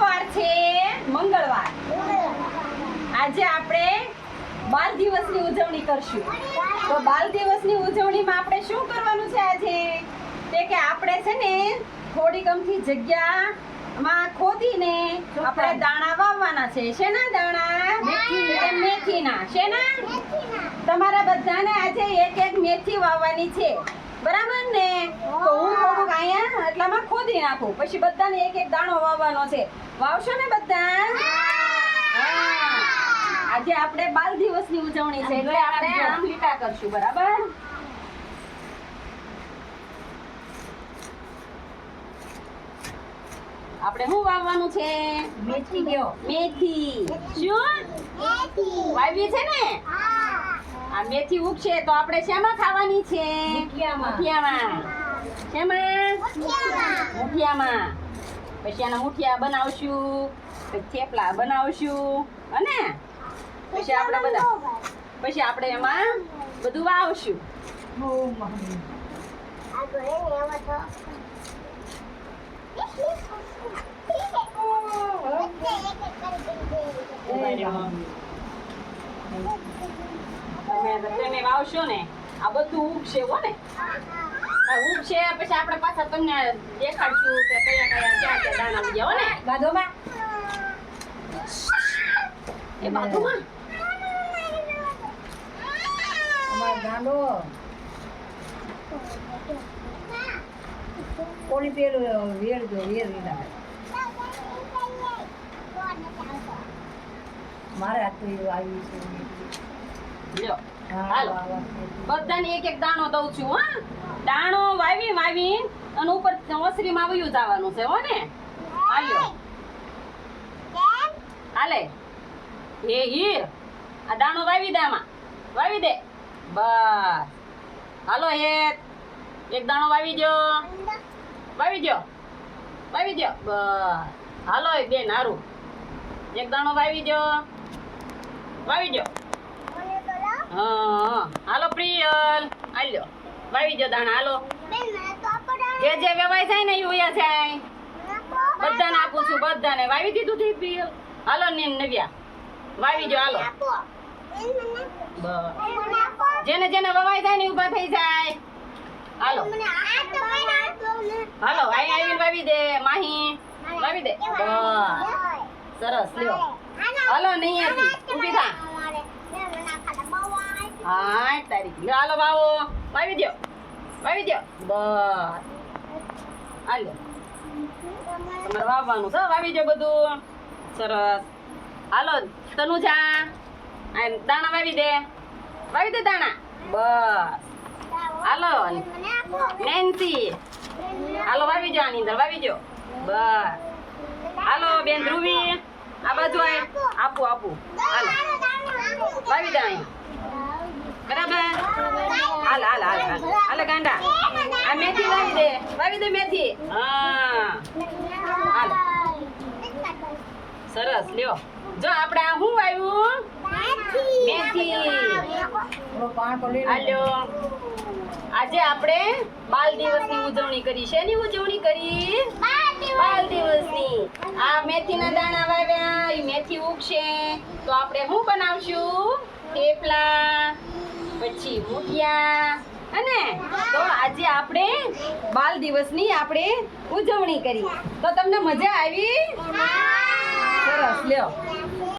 વાર છે મંગળવાર. આજે આપણે બાલ દિવસની ઉજવણી કરશું. તો બાલ દિવસની ઉજવણીમાં આપણે શું કરવાનું છે આજે? તે કે આપણે છે ને થોડીક અમથી જગ્યામાં ખોદીને આપણે દાણા વાવવાના છે. શેના દાણા? મેથીના. શેના? તમારા બધાને આજે એક એક મેથી વાવવાની છે, બરાબર ને? તો હું થોડુંક અહીંયા એટલામાં ખોદી નાખું, પછી બધાને એક એક દાણો વાવવાનો છે. વાવશો ને બધા? આજે આપણે બાલ દિવસની ઉજવણી છે એટલે આપણે આમ લીટા કરશું, બરાબર? આપણે શું વાવવાનું છે? મેથી. શું વાવી છે ને? આ મેથી ઉગશે તો આપણે શેમાં ખાવાની છે? મુઠિયામાં. શેમાં? મુઠિયામાં. પછી આના મુઠિયા બનાવશું, પછી થેપલા બનાવશું, અને પછી આપણે એમાં બધું વાવશું. તમે વાવશો ને આ બધું ઉગશે હો ને? ઉગશે પછી આપણે પાછા તમને દેખાડશું કે કયા ક્યાં દાણા ઉગ્યા હો ને? બાજુમાં એ બાજુમાં અમાર ગાંડો કોની પેલું વેર લીધા મારે આ તો આવી છે. લ્યો હાલો બધાને એક એક દાણો દઉં છું. હા, દાણો વાવી અને ઉપર ઓસરીમાં વયું જવાનું છે હો ને? હાલ્યો હાલે એ હીર આ દાણો વાવી દે, આમાં વાવી દે. બસ હાલો એક દાણો વાવી દો. બસ હાલો બેન હારું એક દાણો વાવી દો. હા હાલો પ્રિયલ હાલ્યો વાવી દો દાણા. હાલો જે વેવાય જાય ને એ ઉયા જાય. બધાને આપું છું, બધાને વાવી દીધું છે પ્રિયલ. હાલો ને નવ્યા વાવી દો. હાલો જેને જેને વવાય જાય ને ઊભા થઈ જાય. હાલો હાલો આવીને વાવી દે. માહી વાવી દે. સરસ લ્યો. હાલો નહીં હતી ઊભી થા. હા તારીખ લ્યો. હાલો વાવો વાવી દો. બસ હાલો તમારે વાવવાનું છે. વાવી દો બધું. સરસ. હાલો તનુજા દાણા વાવી દે દાણા. બસ હાલો નેન્સી હાલો વાવી દો. આની અંદર વાવી દો. બસ હાલો બેન ધ્રુવી આ બાજુ આપું હાલો વાવી દે અહીં. બરાબર. હાલ ગાંડા આ મેથી વાવી દે મેથી. હા હાલો સરસ લ્યો. જો આપણે આ શું વાવ્યું? મેથી. હાલ્યો આજે આપણે બાલ દિવસની ઉજવણી કરી. શેની ઉજવણી કરી? બાલ દિવસની. આ મેથીના દાણા વાવ્યા, એ મેથી ઉગશે તો આપણે શું બનાવશું? થેપલા, પછી મુઠિયા. અને તો આજે આપણે બાલ દિવસની આપણે ઉજવણી કરી. તો તમને મજા આવી? સરસ લ્યો.